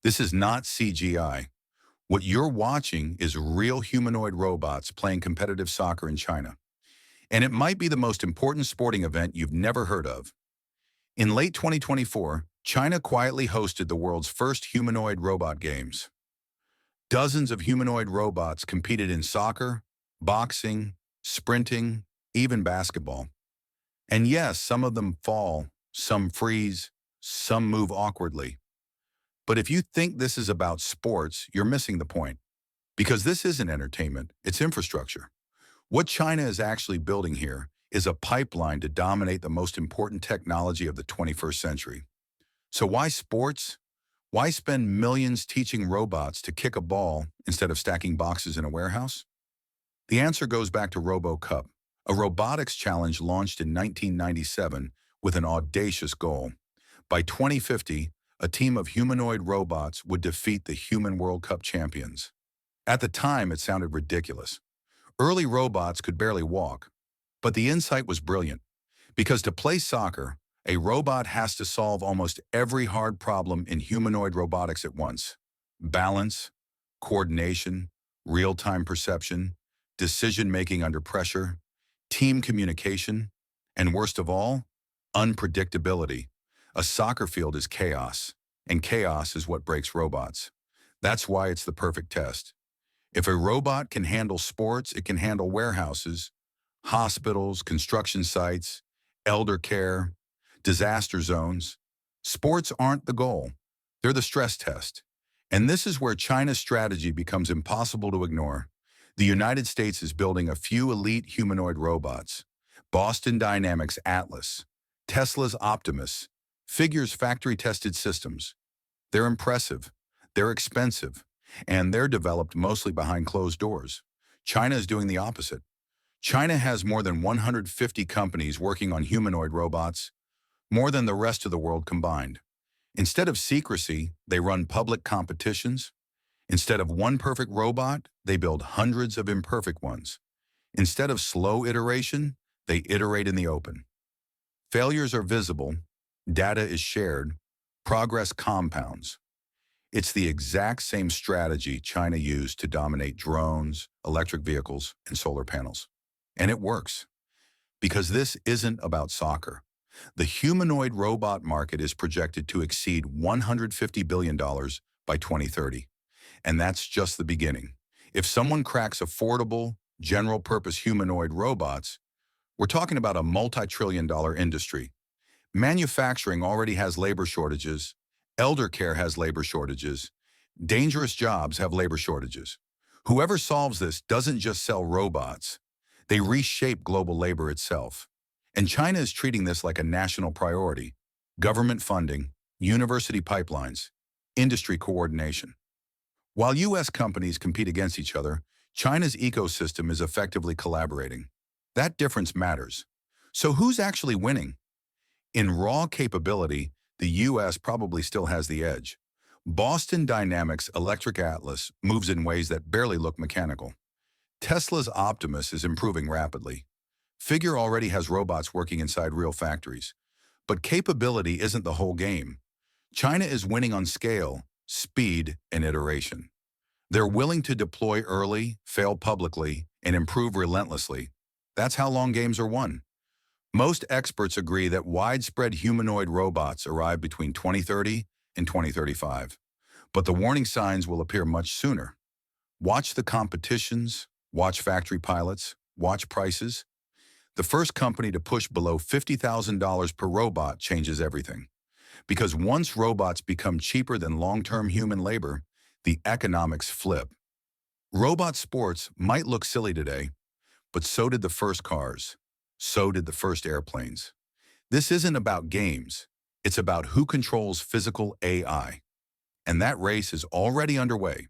This is not CGI. What you're watching is real humanoid robots playing competitive soccer in China. And it might be the most important sporting event you've never heard of. In late 2024, China quietly hosted the world's first humanoid robot games. Dozens of humanoid robots competed in soccer, boxing, sprinting, even basketball. And yes, some of them fall, some freeze, some move awkwardly. But if you think this is about sports, you're missing the point. Because this isn't entertainment, it's infrastructure. What China is actually building here is a pipeline to dominate the most important technology of the 21st century. So why sports? Why spend millions teaching robots to kick a ball instead of stacking boxes in a warehouse? The answer goes back to RoboCup, a robotics challenge launched in 1997 with an audacious goal. By 2050, a team of humanoid robots would defeat the Human World Cup champions. At the time, it sounded ridiculous. Early robots could barely walk, but the insight was brilliant. Because to play soccer, a robot has to solve almost every hard problem in humanoid robotics at once. Balance, coordination, real-time perception, decision-making under pressure, team communication, and worst of all, unpredictability. A soccer field is chaos, and chaos is what breaks robots. That's why it's the perfect test. If a robot can handle sports, it can handle warehouses, hospitals, construction sites, elder care, disaster zones. Sports aren't the goal. They're the stress test. And this is where China's strategy becomes impossible to ignore. The United States is building a few elite humanoid robots. Boston Dynamics Atlas, Tesla's Optimus, Figure's factory-tested systems. They're impressive, they're expensive, and they're developed mostly behind closed doors. China is doing the opposite. China has more than 150 companies working on humanoid robots, more than the rest of the world combined. Instead of secrecy, they run public competitions. Instead of one perfect robot, they build hundreds of imperfect ones. Instead of slow iteration, they iterate in the open. Failures are visible, data is shared, progress compounds. It's the exact same strategy China used to dominate drones, electric vehicles, and solar panels. And it works. Because this isn't about soccer. The humanoid robot market is projected to exceed $150 billion by 2030. And that's just the beginning. If someone cracks affordable, general-purpose humanoid robots, we're talking about a multi-trillion-dollar industry. Manufacturing already has labor shortages. Elder care has labor shortages. Dangerous jobs have labor shortages. Whoever solves this doesn't just sell robots. They reshape global labor itself. And China is treating this like a national priority. Government funding, university pipelines, industry coordination. While U.S. companies compete against each other, China's ecosystem is effectively collaborating. That difference matters. So who's actually winning? In raw capability, the U.S. probably still has the edge. Boston Dynamics' Electric Atlas moves in ways that barely look mechanical. Tesla's Optimus is improving rapidly. Figure already has robots working inside real factories. But capability isn't the whole game. China is winning on scale, speed, and iteration. They're willing to deploy early, fail publicly, and improve relentlessly. That's how long games are won. Most experts agree that widespread humanoid robots arrive between 2030 and 2035. But the warning signs will appear much sooner. Watch the competitions, watch factory pilots, watch prices. The first company to push below $50,000 per robot changes everything. Because once robots become cheaper than long-term human labor, the economics flip. Robot sports might look silly today, but so did the first cars. So did the first airplanes. This isn't about games. It's about who controls physical AI. And that race is already underway.